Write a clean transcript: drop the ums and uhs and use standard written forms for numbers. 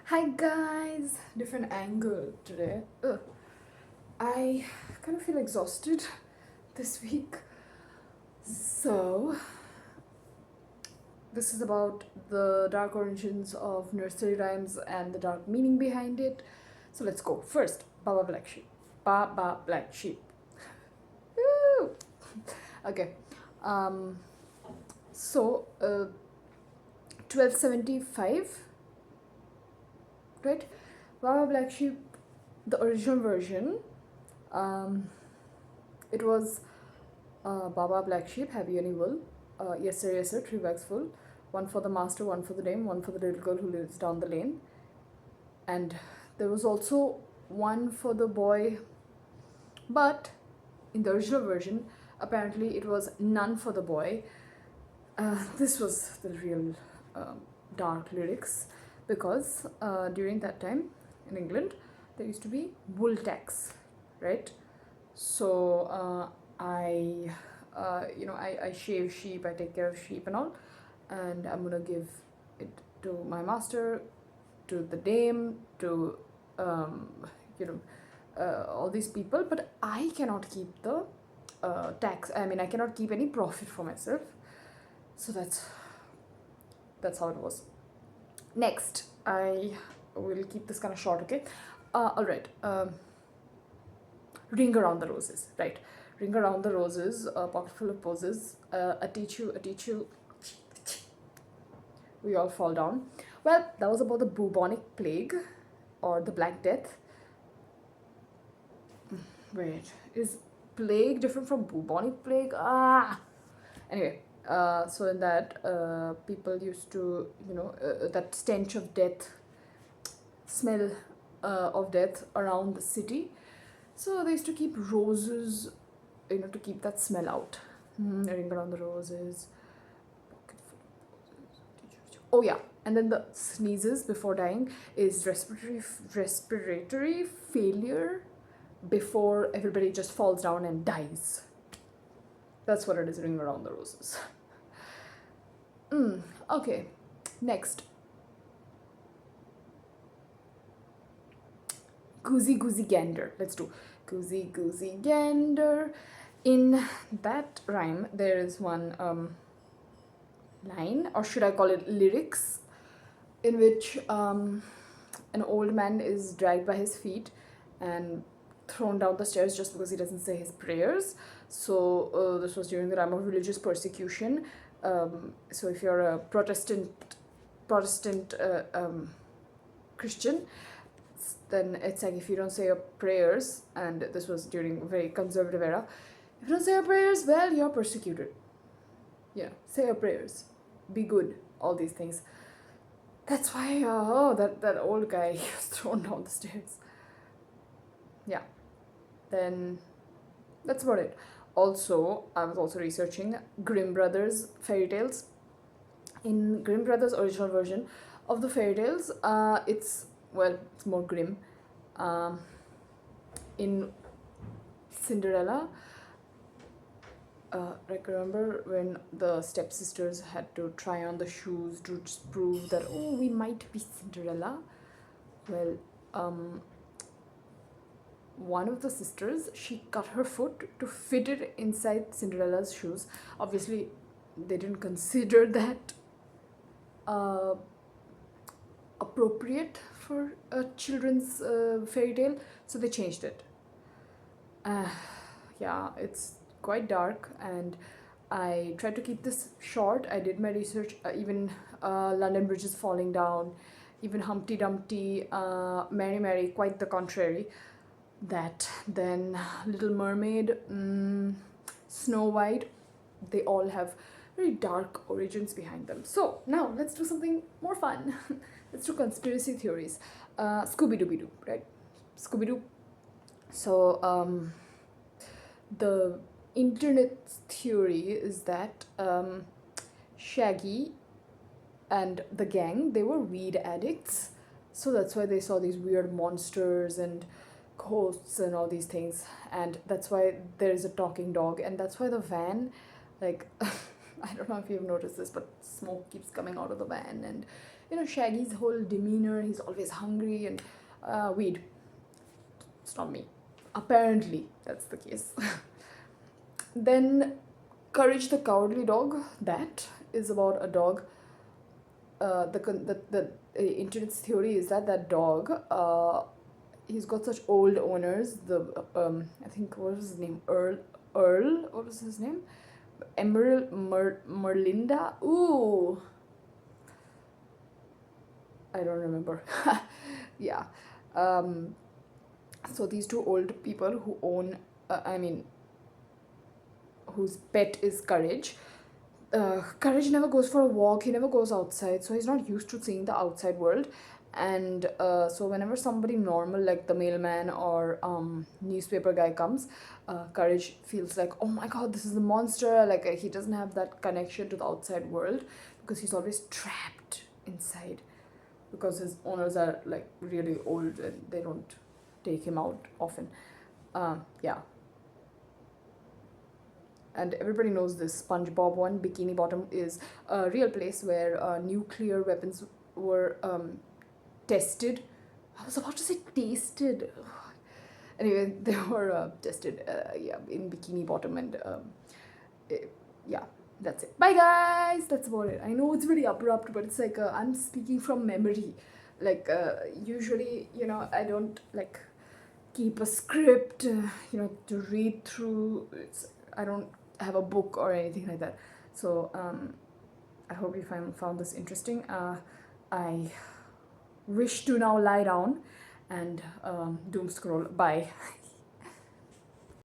Hi guys! Different angle today. I kind of feel exhausted this week. So, this is about the dark origins of nursery rhymes and the dark meaning behind it. So, let's go. First, Baba Black Sheep. Baba Black Sheep. Woo! Okay. Um, so, 1275, right? Baba Black Sheep, the original version. Um, it was Baba Black Sheep, have you any wool? Yes sir, 3 bags full. One for the master, one for the dame, one for the little girl who lives down the lane. And there was also one for the boy, but in the original version, apparently it was none for the boy. This was the real dark lyrics because during that time in England, there used to be wool tax, right? So I shave sheep, I take care of sheep and all, and I'm gonna give it to my master, to the dame, to um, you know all these people, but I cannot keep the tax. I mean, I cannot keep any profit for myself. So that's how it was. Next, I will keep this kind of short, okay? All right. Ring around the roses, right? Ring around the roses, a pocket full of poses. I teach you, I teach you. We all fall down. Well, that was about the bubonic plague or the Black Death. Wait, is plague different from bubonic plague? Anyway, so in that, people used to, that stench of death, smell of death around the city. So they used to keep roses, to keep that smell out. Ring around the roses. Oh yeah, and then the sneezes before dying is respiratory failure before everybody just falls down and dies. That's what it is, ring around the roses. Okay, next. Goosey Goosey Gander. Let's do Goosey Goosey Gander. In that rhyme, there is one line, or should I call it lyrics, in which an old man is dragged by his feet and thrown down the stairs just because he doesn't say his prayers. So this was during the time of religious persecution. So if you're a Protestant Christian, then it's like if you don't say your prayers, and this was during a very conservative era, if you don't say your prayers, well, you're persecuted. Yeah, say your prayers, be good, all these things. That's why that old guy was thrown down the stairs. Yeah, then that's about it. Also, I was also researching Grimm Brothers fairy tales. In Grimm Brothers original version of the fairy tales, it's more grim. In Cinderella, like remember when the stepsisters had to try on the shoes to just prove that, oh, we might be Cinderella. Well, one of the sisters, she cut her foot to fit it inside Cinderella's shoes. Obviously, they didn't consider that appropriate for a children's fairy tale, so they changed it. Yeah, it's quite dark, and I tried to keep this short. I did my research, even London Bridge is falling down, even Humpty Dumpty, Mary Mary, quite the contrary. That then Little Mermaid, Snow White, they all have very dark origins behind them. So now let's do something more fun. Let's do conspiracy theories. Scooby-Dooby-Doo, right? Scooby-Doo. So the internet theory is that Shaggy and the gang, they were weed addicts, so that's why they saw these weird monsters and ghosts and all these things, and that's why there is a talking dog, and that's why the van, like I don't know if you've noticed this, but smoke keeps coming out of the van, and you know, Shaggy's whole demeanor, he's always hungry and weed. It's not me. Apparently, that's the case. Then Courage the Cowardly Dog. That is about a dog. The internet's theory is that that dog, he's got such old owners. I think, what was his name? Earl. What was his name? Emerald Merlinda. Ooh, I don't remember. Yeah. Um, so these two old people who own, I mean, whose pet is Courage. Courage never goes for a walk, he never goes outside, so he's not used to seeing the outside world. And so, whenever somebody normal like the mailman or newspaper guy comes, Courage feels like, oh my god, this is a monster. Like, he doesn't have that connection to the outside world because he's always trapped inside because his owners are like really old and they don't take him out often. Yeah, and everybody knows this SpongeBob one. Bikini Bottom is a real place where nuclear weapons were tested. I was about to say tasted. Anyway, they were tested, yeah, in Bikini Bottom, and yeah, that's it. Bye, guys. That's about it. I know it's very abrupt, but it's like I'm speaking from memory. Like usually, you know, I don't like keep a script, you know, to read through. I don't have a book or anything like that. So I hope you found this interesting. I wish to now lie down and doom scroll. Bye.